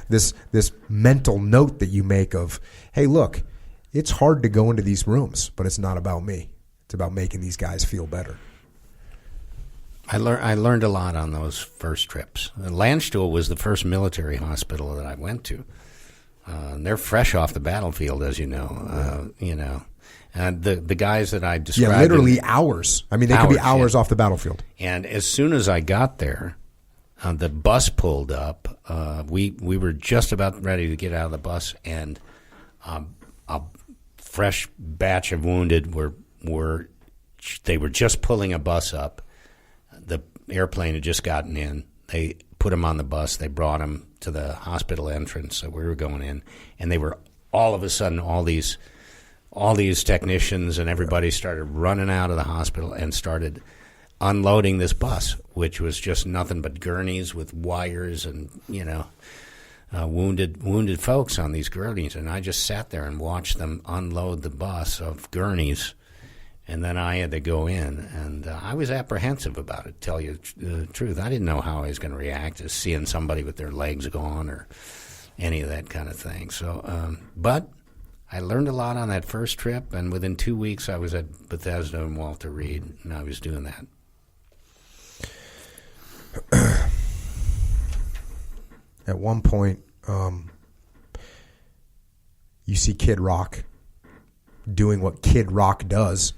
this mental note that you make of, hey, look, it's hard to go into these rooms, but it's not about me. It's about making these guys feel better. I learned a lot on those first trips. Landstuhl was the first military hospital that I went to. They're fresh off the battlefield, as you know. And the guys that I described, literally hours. I mean, they could be hours off the battlefield. And as soon as I got there, the bus pulled up. We were just about ready to get out of the bus, and a fresh batch of wounded were just pulling a bus up. The airplane had just gotten in. They put him on the bus. They brought him to the hospital entrance that we were going in, and they were all of a sudden all these technicians and everybody started running out of the hospital and started unloading this bus, which was just nothing but gurneys with wires and wounded folks on these gurneys. And I just sat there and watched them unload the bus of gurneys. And then I had to go in, and I was apprehensive about it, to tell you the truth. I didn't know how I was going to react to seeing somebody with their legs gone or any of that kind of thing. So, but I learned a lot on that first trip, and within 2 weeks I was at Bethesda and Walter Reed, and I was doing that. At one point, you see Kid Rock doing what Kid Rock does,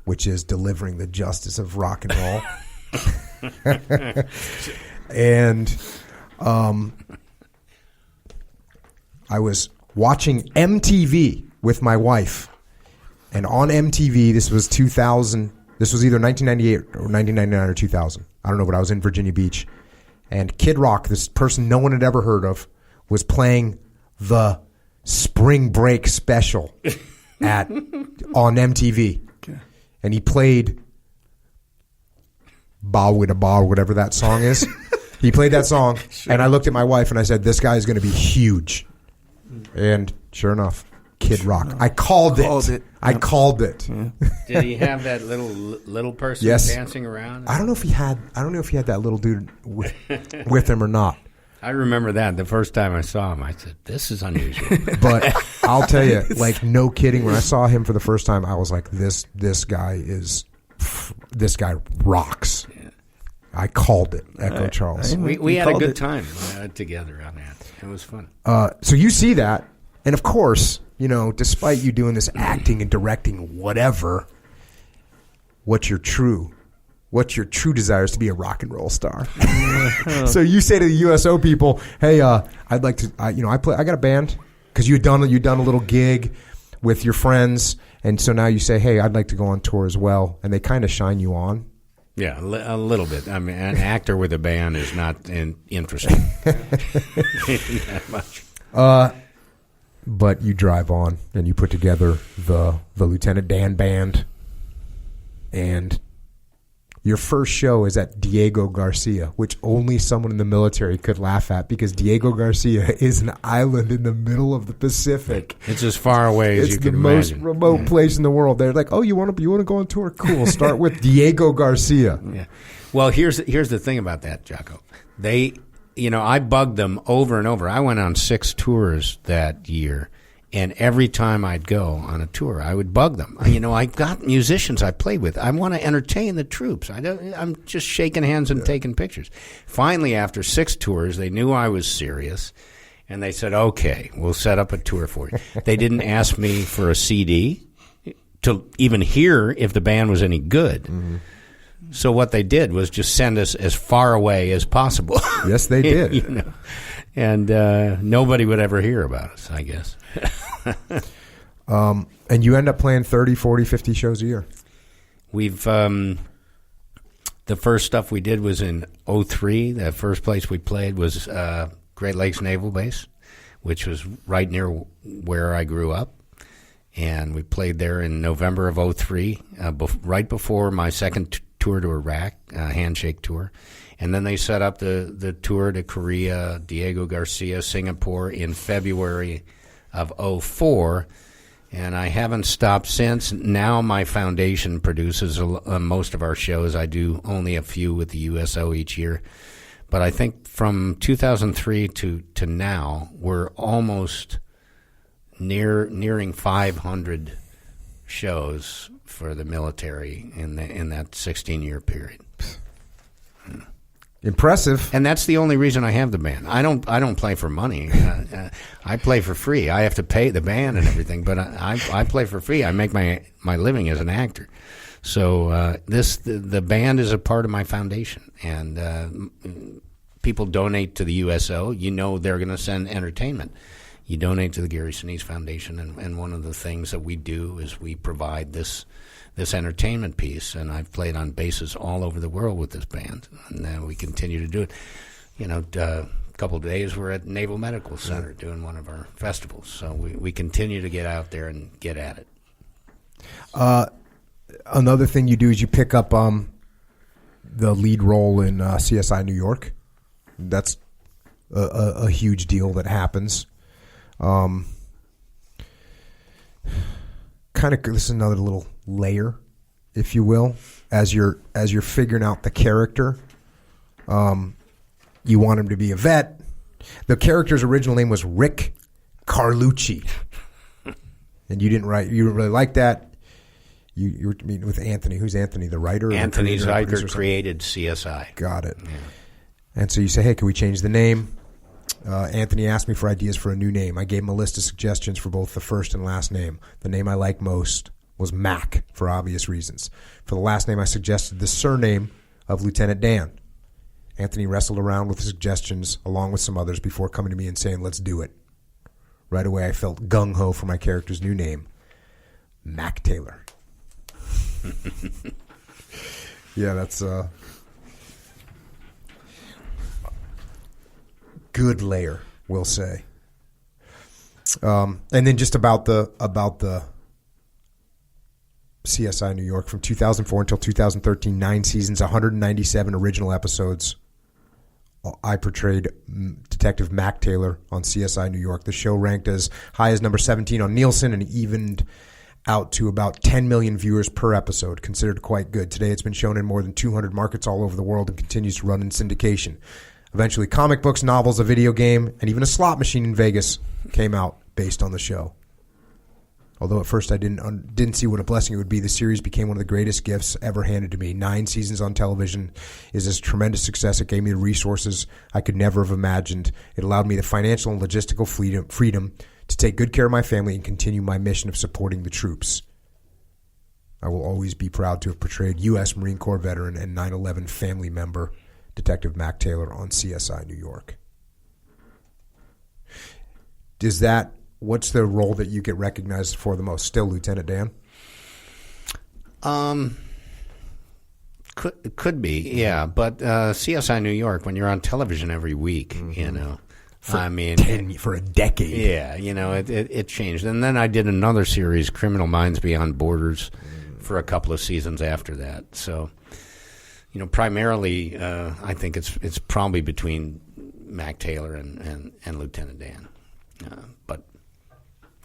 which is delivering the justice of rock and roll. And I was watching MTV with my wife. And on MTV, this was 2000. This was either 1998 or 1999 or 2000. I don't know, but I was in Virginia Beach. And Kid Rock, this person no one had ever heard of, was playing the Spring Break special on MTV. Okay. And he played Ba With a Ba, whatever that song is. He played that song, sure. And I looked at my wife and I said, this guy is going to be huge. And sure enough, Kid Rock. I called it. I called it. Yeah. Did he have that little person dancing around? I don't know if he had that little dude with him or not. I remember that the first time I saw him. I said, this is unusual. But I'll tell you, like, no kidding, when I saw him for the first time, I was like, this guy rocks. Yeah. I called it, Echo Charles. We had a good time together on that. It was fun. So you see that, and of course, despite you doing this acting and directing, whatever, what's your true desire is to be a rock and roll star. So you say to the USO people, hey, I'd like to, I got a band, because you'd done a little gig with your friends, and so now you say, hey, I'd like to go on tour as well, and they kind of shine you on. Yeah, a little bit. I mean, an actor with a band is not interesting that much. But you drive on and you put together the Lieutenant Dan Band, and your first show is at Diego Garcia, which only someone in the military could laugh at, because Diego Garcia is an island in the middle of the Pacific. It's as far away as you can imagine. It's the most remote place in the world. They're like, oh, you want to go on tour? Cool. Start with Diego Garcia. Yeah. Well, here's the thing about that, Jocko. I bugged them over and over. I went on 6 tours that year. And every time I'd go on a tour, I would bug them. I got musicians I played with. I want to entertain the troops. I'm just shaking hands and taking pictures. Finally, after 6 tours, they knew I was serious, and they said, okay, we'll set up a tour for you. They didn't ask me for a CD to even hear if the band was any good. Mm-hmm. So what they did was just send us as far away as possible. Yes, they did. And nobody would ever hear about us, I guess. And you end up playing 30, 40, 50 shows a year. We've the first stuff we did was in 2003. The first place we played was Great Lakes Naval Base, which was right near where I grew up. And we played there in November of 2003, right before my second tour to Iraq, Handshake Tour. And then they set up the tour to Korea, Diego Garcia, Singapore in February of 2004, and I haven't stopped since. Now my foundation produces most of our shows. I do only a few with the USO each year, But I think from 2003 to now, we're almost nearing 500 shows for the military in that 16-year period. Impressive. And that's the only reason I have the band. I don't play for money. I play for free. I have to pay the band and everything, but I play for free. I make my living as an actor. So the band is a part of my foundation, and people donate to the USO. You know they're going to send entertainment. You donate to the Gary Sinise Foundation, and one of the things that we do is we provide this entertainment piece, and I've played on bases all over the world with this band, and we continue to do it. A couple of days we're at Naval Medical Center doing one of our festivals, so we continue to get out there and get at it. Another thing you do is you pick up the lead role in CSI New York. That's a huge deal that happens. Kind of, this is another little layer, if you will, as you're figuring out the character. You want him to be a vet. The character's original name was Rick Carlucci, and you didn't really like that. You were meeting with Anthony. Who's Anthony? The writer? Anthony Zeiger created CSI. Got it. Yeah. And so you say, hey, can we change the name? Anthony asked me for ideas for a new name. I gave him a list of suggestions for both the first and last name. The name I liked most was Mac, for obvious reasons. For the last name, I suggested the surname of Lieutenant Dan. Anthony wrestled around with the suggestions along with some others before coming to me and saying, let's do it. Right away, I felt gung-ho for my character's new name, Mac Taylor. Yeah, that's good layer, we'll say. And then just about the CSI New York from 2004 until 2013, 9 seasons, 197 original episodes. I portrayed Detective Mac Taylor on CSI New York. The show ranked as high as number 17 on Nielsen and evened out to about 10 million viewers per episode, considered quite good. Today it's been shown in more than 200 markets all over the world and continues to run in syndication. Eventually, comic books, novels, a video game, and even a slot machine in Vegas came out based on the show. Although at first I didn't see what a blessing it would be, the series became one of the greatest gifts ever handed to me. 9 seasons on television is a tremendous success. It gave me the resources I could never have imagined. It allowed me the financial and logistical freedom to take good care of my family and continue my mission of supporting the troops. I will always be proud to have portrayed U.S. Marine Corps veteran and 9/11 family member Detective Mac Taylor on CSI New York. What's the role that you get recognized for the most? Still Lieutenant Dan? Could be, yeah. But CSI New York, when you're on television every week, Mm-hmm. For a decade. Yeah, it changed. And then I did another series, Criminal Minds Beyond Borders, for a couple of seasons after that. So, primarily, I think it's probably between Mac Taylor and Lieutenant Dan.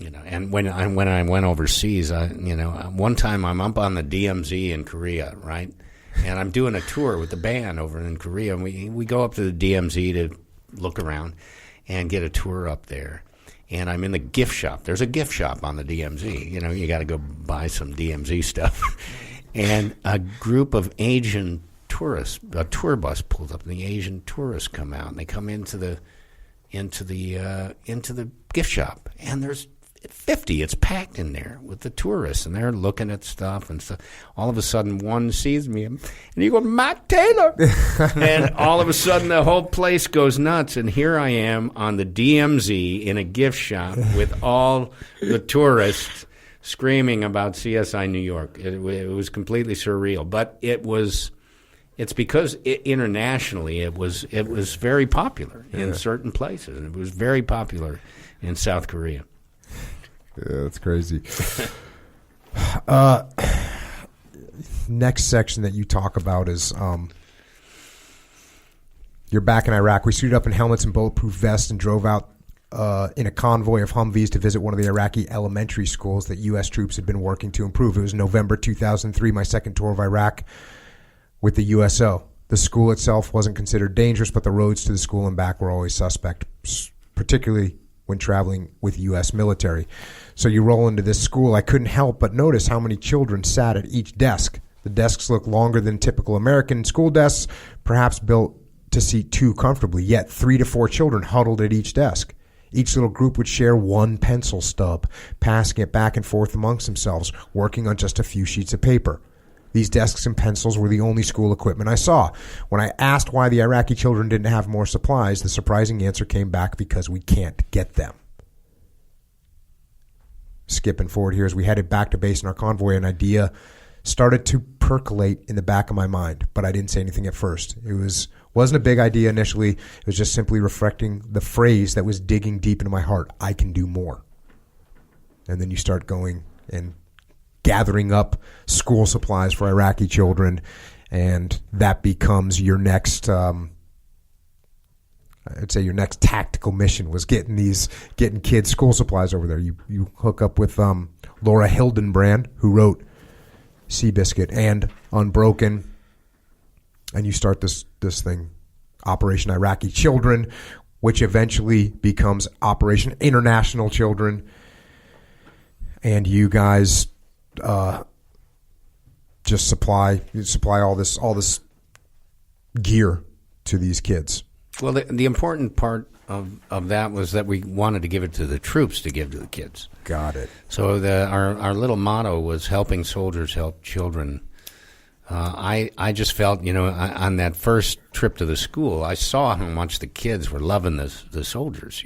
And when I went overseas, one time I'm up on the DMZ in Korea, right? And I'm doing a tour with the band over in Korea, and we go up to the DMZ to look around and get a tour up there. And I'm in the gift shop. There's a gift shop on the DMZ. You got to go buy some DMZ stuff. And a group of Asian tourists, a tour bus pulls up, and the Asian tourists come out, and they come into the gift shop, and there's 50. It's packed in there with the tourists, and they're looking at stuff and stuff. All of a sudden, one sees me, and he goes, Mac Taylor! And all of a sudden, the whole place goes nuts, and here I am on the DMZ in a gift shop with all the tourists screaming about CSI New York. It was completely surreal, but it's because internationally it was very popular in certain places, and it was very popular in South Korea. Yeah, that's crazy. Next section that you talk about is you're back in Iraq. We suited up in helmets and bulletproof vests and drove out in a convoy of Humvees to visit one of the Iraqi elementary schools that U.S. troops had been working to improve. It was November 2003, my second tour of Iraq with the USO. The school itself wasn't considered dangerous, but the roads to the school and back were always suspect, particularly when traveling with U.S. military. So you roll into this school. I couldn't help but notice how many children sat at each desk. The desks looked longer than typical American school desks, perhaps built to seat two comfortably, yet 3 to 4 children huddled at each desk. Each little group would share one pencil stub, passing it back and forth amongst themselves, working on just a few sheets of paper. These desks and pencils were the only school equipment I saw. When I asked why the Iraqi children didn't have more supplies, the surprising answer came back: because we can't get them. Skipping forward here, as we headed back to base in our convoy, an idea started to percolate in the back of my mind, but I didn't say anything at first. It wasn't a big idea initially. It was just simply reflecting the phrase that was digging deep into my heart: I can do more. And then you start going and gathering up school supplies for Iraqi children, and that becomes your next I'd say your next tactical mission, was getting kids school supplies over there. You hook up with Laura Hildenbrand, who wrote Seabiscuit and Unbroken, and you start this thing, Operation Iraqi Children, which eventually becomes Operation International Children. And you guys just supply all this gear to these kids. Well, the important part of that was that we wanted to give it to the troops to give to the kids. Got it. So our little motto was helping soldiers help children. I just felt, on that first trip to the school, I saw how much the kids were loving the soldiers,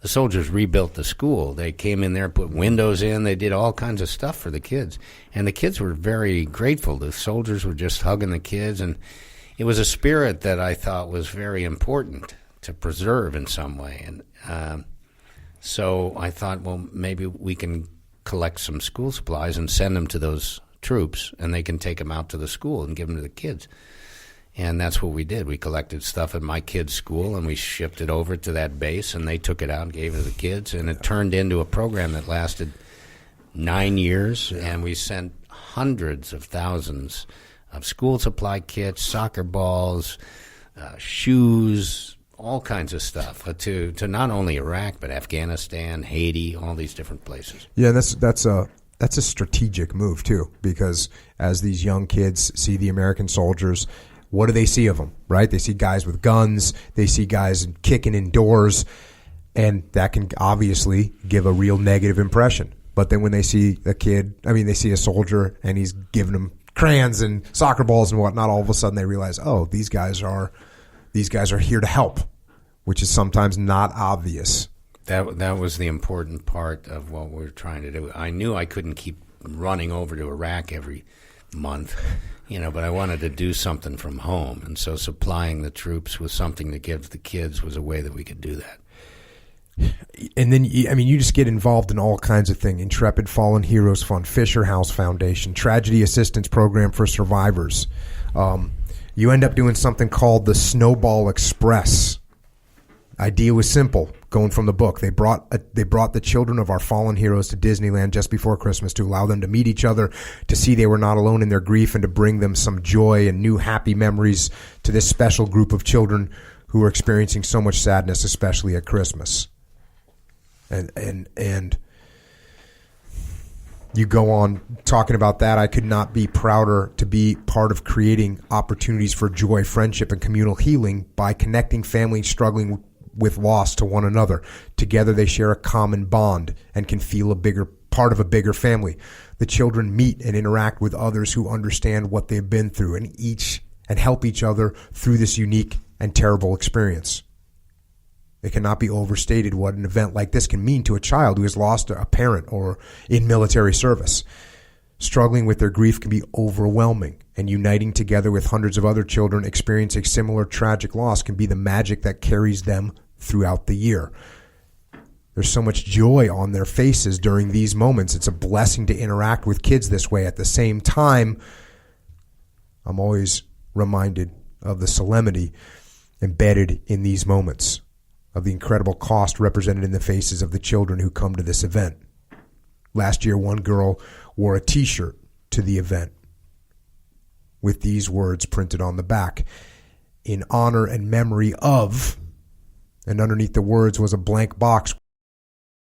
The soldiers rebuilt the school. They came in there, put windows in. They did all kinds of stuff for the kids. And the kids were very grateful. The soldiers were just hugging the kids. And it was a spirit that I thought was very important to preserve in some way. And so I thought, well, maybe we can collect some school supplies and send them to those troops, and they can take them out to the school and give them to the kids. And that's what we did. We collected stuff at my kids' school, and we shipped it over to that base, and they took it out and gave it to the kids. And it turned into a program that lasted 9 years, and we sent hundreds of thousands of school supply kits, soccer balls, shoes, all kinds of stuff to not only Iraq, but Afghanistan, Haiti, all these different places. Yeah, that's a strategic move, too, because as these young kids see the American soldiers, what do they see of them, right? They see guys with guns. They see guys kicking indoors, and that can obviously give a real negative impression. But then when they see they see a soldier and he's giving them crayons and soccer balls and whatnot, all of a sudden they realize, oh, these guys are here to help, which is sometimes not obvious. That was the important part of what we were trying to do. I knew I couldn't keep running over to Iraq every month. But I wanted to do something from home, and so supplying the troops with something to give the kids was a way that we could do that. And then, you just get involved in all kinds of things. Intrepid Fallen Heroes Fund, Fisher House Foundation, Tragedy Assistance Program for Survivors. You end up doing something called the Snowball Express. Idea was simple, going from the book. They brought the children of our fallen heroes to Disneyland just before Christmas to allow them to meet each other, to see they were not alone in their grief, and to bring them some joy and new happy memories to this special group of children who were experiencing so much sadness, especially at Christmas. And you go on talking about that. I could not be prouder to be part of creating opportunities for joy, friendship, and communal healing by connecting families struggling with loss to one another. Together they share a common bond and can feel a bigger part of a bigger family. The children meet and interact with others who understand what they've been through and help each other through this unique and terrible experience. It cannot be overstated what an event like this can mean to a child who has lost a parent or in military service. Struggling with their grief can be overwhelming, and uniting together with hundreds of other children experiencing similar tragic loss can be the magic that carries them throughout the year. There's so much joy on their faces during these moments. It's a blessing to interact with kids this way. At the same time, I'm always reminded of the solemnity embedded in these moments, of the incredible cost represented in the faces of the children who come to this event. Last year, one girl wore a T-shirt to the event. with these words printed on the back. In honor and memory of, and underneath the words was a blank box